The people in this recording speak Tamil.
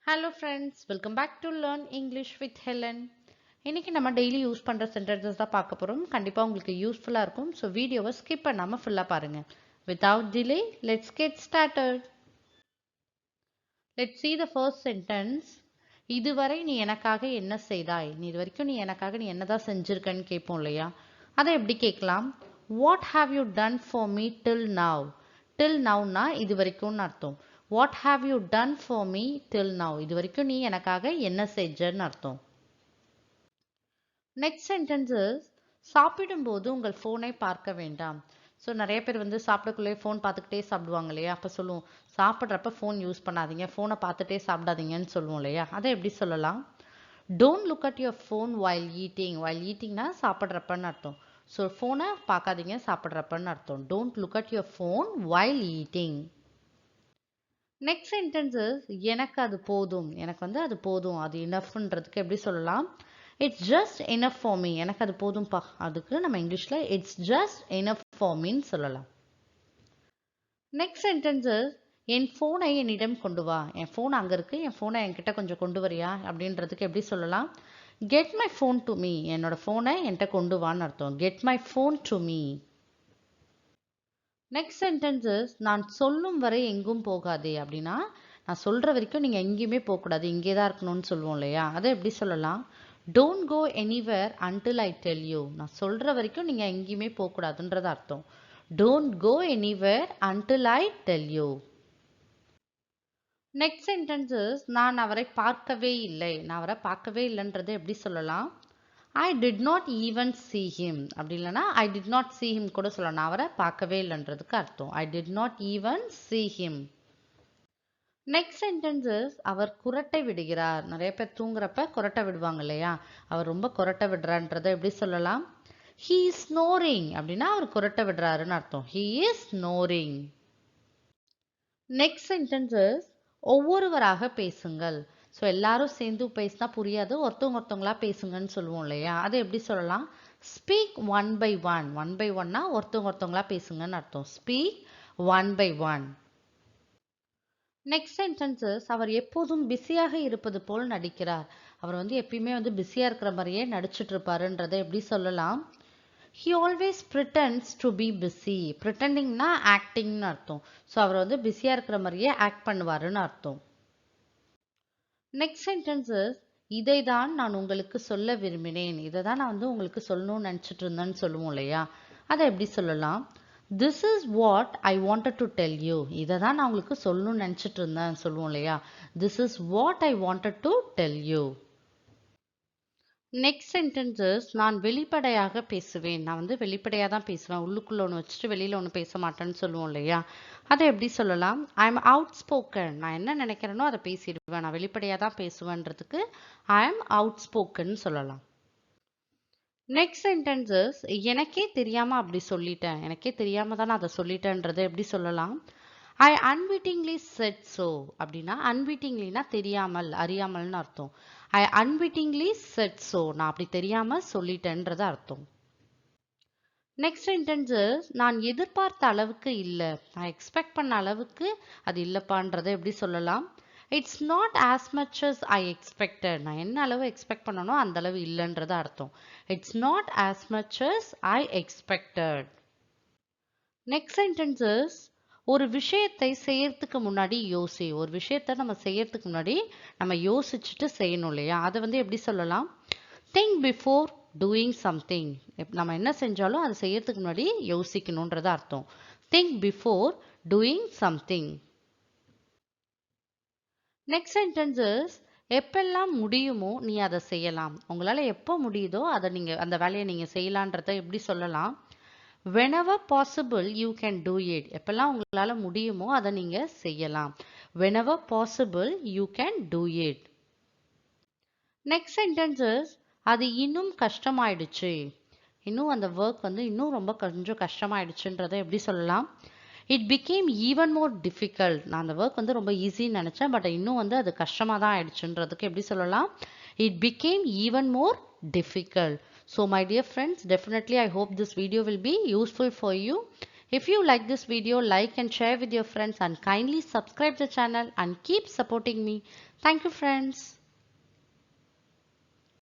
Hello friends, welcome back to Learn English with Helen. இன்னைக்கு நம்ம டெய்லி யூஸ் பண்ற சென்டென்சஸ் தான் பார்க்க போறோம். கண்டிப்பா உங்களுக்கு யூஸ்ஃபுல்லா இருக்கும். ஸோ வீடியோவை ஸ்கிப் பண்ணாம ஃபுல்லா பாருங்க. Without delay, let's get started. Let's see the first sentence. இதுவரை நீ எனக்காக என்ன செய்தாய்? இதுவரைக்கும் நீ எனக்காக நீ என்னதான் செஞ்சிருக்கன்னு கேட்போம் இல்லையா? அதை எப்படி கேட்கலாம்? What have you done for me till now? Till nowனா இது வரைக்கும்னு அர்த்தம். What have you done for me till now? இது வரைக்கும் நீ எனக்காக என்ன செஞ்சன்னு அர்த்தம். நெக்ஸ்ட் சென்டென்ஸ் சாப்பிடும்போது உங்கள் ஃபோனை பார்க்க வேண்டாம். ஸோ நிறைய பேர் சாப்பிடக்குள்ளே ஃபோன் பார்த்துக்கிட்டே சாப்பிடுவாங்க இல்லையா? அப்போ சொல்லுவோம் சாப்பிட்றப்ப ஃபோன் யூஸ் பண்ணாதீங்க, ஃபோனை பார்த்துட்டே சாப்பிடாதீங்கன்னு சொல்லுவோம் இல்லையா? அதை எப்படி சொல்லலாம்? Don't look at your phone while eating. While ஈட்டிங்னா சாப்பிட்றப்பன்னு அர்த்தம். ஸோ ஃபோனை பார்க்காதீங்க சாப்பிட்றப்பன்னு அர்த்தம். Don't look at your phone while eating. Next sentence எனக்கு அது போதும். எனக்கு அது போதும், அது இனஃப்ன்றதுக்கு எப்படி சொல்லலாம்? It's just enough for me. எனக்கு அது போதும்பா. அதுக்கு நம்ம இங்கிலீஷ்ல இட்ஸ் ஜஸ்ட் இனஃப் ஃபார் மீன்னு சொல்லலாம். நெக்ஸ்ட் சென்டென்ஸ் என் ஃபோனை என்னிடம் கொண்டு வா. என் ஃபோன் அங்கே இருக்கு, என் ஃபோனை என்கிட்ட கொஞ்சம் கொண்டு வரியா அப்படின்றதுக்கு எப்படி சொல்லலாம்? Get my phone to me. என்னோட ஃபோனை என்கிட்ட கொண்டு வான்னு அர்த்தம். Get my phone to me. Next sentences நான் சொல்லும் வரை எங்கும் போகாதே. அப்படின்னா நான் சொல்ற வரைக்கும் நீங்க எங்கேயுமே போகக்கூடாது, இங்கே தான் இருக்கணும்னு சொல்லுவோம் இல்லையா? அதை எப்படி சொல்லலாம்? Don't go anywhere until I tell you. நான் சொல்ற வரைக்கும் நீங்க எங்கேயுமே போகக்கூடாதுன்றது அர்த்தம். Don't go anywhere until I tell you. Next sentences நான் அவரை பார்க்கவே இல்லை. நான் அவரை பார்க்கவே இல்லைன்றதை எப்படி சொல்லலாம்? I did not even see him. அப்படி இல்லைனா I did not see him கூட சொல்லலாம். நான் அவரை பார்க்கவே இல்லைன்றதுக்கு அர்த்தம். I did not even see him. Next sentences அவர் குரட்டை விடுகிறார். நிறைய பேர் தூங்குறப்ப குரட்டை விடுவாங்க இல்லையா? அவர் ரொம்ப குரட்டை விடுறான்றதை எப்படி சொல்லலாம்? He is snoring. அப்படின்னா அவர் குரட்டை விடுறாருன்னு அர்த்தம். He is snoring. Next sentences ஒவ்வொருவராக பேசுங்கள். ஸோ எல்லாரும் சேர்ந்து பேசினா புரியாது, ஒருத்தவங்களா பேசுங்கன்னு சொல்லுவோம் இல்லையா? அதை எப்படி சொல்லலாம்? Speak one by one. One by ஒன்னா ஒருத்தவங்களா பேசுங்கன்னு அர்த்தம். Speak one by one. Next sentences அவர் எப்போதும் பிஸியாக இருப்பது போல் நடிக்கிறார். அவர் எப்பயுமே பிஸியா இருக்கிற மாதிரியே நடிச்சிட்டு இருப்பாருன்றதை எப்படி சொல்லலாம்? He always pretends to be busy. Pretendingனா ஆக்டிங்னு அர்த்தம். ஸோ அவர் பிஸியா இருக்கிற மாதிரியே ஆக்ட் பண்ணுவாருன்னு அர்த்தம். நெக்ஸ்ட் சென்டென்சஸ் இதை தான் நான் உங்களுக்கு சொல்ல விரும்பினேன். இதை தான் நான் உங்களுக்கு சொல்லணும்னு நினச்சிட்டு இருந்தேன்னு சொல்லுவோம் இல்லையா? அதை எப்படி சொல்லலாம்? This is what I wanted to tell you. இதை தான் நான் உங்களுக்கு சொல்லணும்னு நினச்சிட்டு இருந்தேன் சொல்லுவோம் இல்லையா? This is what I wanted to tell you. Next sentences நான் வெளிப்படையாக பேசுவேன். நான் வெளிப்படையாக தான் பேசுவேன். உள்ளுக்குள்ள ஒன்று வச்சுட்டு வெளியில் ஒன்று பேச மாட்டேன்னு சொல்லுவோம் இல்லையா? அதை எப்படி சொல்லலாம்? I am out spoken. நான் என்ன நினைக்கிறேனோ அதை பேசிடுவேன். நான் வெளிப்படையாக தான் பேசுவேன்றதுக்கு ஐ எம் அவுட் ஸ்போக்கன் சொல்லலாம். நெக்ஸ்ட் சென்டென்சஸ் எனக்கே தெரியாமல் அப்படி சொல்லிட்டேன். எனக்கே தெரியாமல் தான் நான் அதை சொல்லிட்டேன்றதை எப்படி சொல்லலாம்? ஐ அன்விட்டிங்லி செட் ஸோ. அப்படின்னா அன்விட்டிங்லினா தெரியாமல், அறியாமல்னு அர்த்தம். ஐ அன்விட்டிங்லி செட் ஸோ. நான் அப்படி தெரியாம சொல்லிட்டேன்றது அர்த்தம். நெக்ஸ்ட் சென்டென்சஸ் நான் எதிர்பார்த்த அளவுக்கு இல்லை. நான் எக்ஸ்பெக்ட் பண்ண அளவுக்கு அது இல்லைப்பான்றதை எப்படி சொல்லலாம்? It's not as much as I expected. நான் என்ன அளவு எக்ஸ்பெக்ட் பண்ணனோ அந்த அளவு இல்லைன்றது அர்த்தம். It's not as much as I expected. Next sentences ஒரு விஷயத்தை செய்யறதுக்கு முன்னாடி யோசி. ஒரு விஷயத்தை நம்ம செய்யறதுக்கு முன்னாடி நம்ம யோசிச்சுட்டு செய்யணும் இல்லையா? அதை எப்படி சொல்லலாம்? Think before doing something. நம்ம என்ன செஞ்சாலும் அதை செய்யறதுக்கு முன்னாடி யோசிக்கணுன்றது அர்த்தம். Think before doing something. Next sentences எப்பெல்லாம் முடியுமோ நீ அதை செய்யலாம். உங்களால எப்போ முடியுதோ அதை நீங்க அந்த வேலையை நீங்க செய்யலான்றதை எப்படி சொல்லலாம்? Whenever possible you can do it. எப்பெல்லாம் உங்களால முடியுமோ அதை நீங்க செய்யலாம். Whenever possible you can do it. Next sentences அது இன்னும் கஷ்டமாயிடுச்சு. இன்னும் அந்த ஒர்க் இன்னும் ரொம்ப கொஞ்சம் கஷ்டமாயிடுச்சுன்றதை எப்படி சொல்லலாம்? It became even more difficult. நான் அந்த ஒர்க் ரொம்ப ஈஸின்னு நினைச்சேன், பட் இன்னும் அது கஷ்டமாக தான் ஆயிடுச்சுன்றதுக்கு எப்படி சொல்லலாம்? It became even more difficult. So my dear friends, definitely I hope this video will be useful for you. If you like this video, like and share with your friends and kindly subscribe the channel and keep supporting me. Thank you, friends.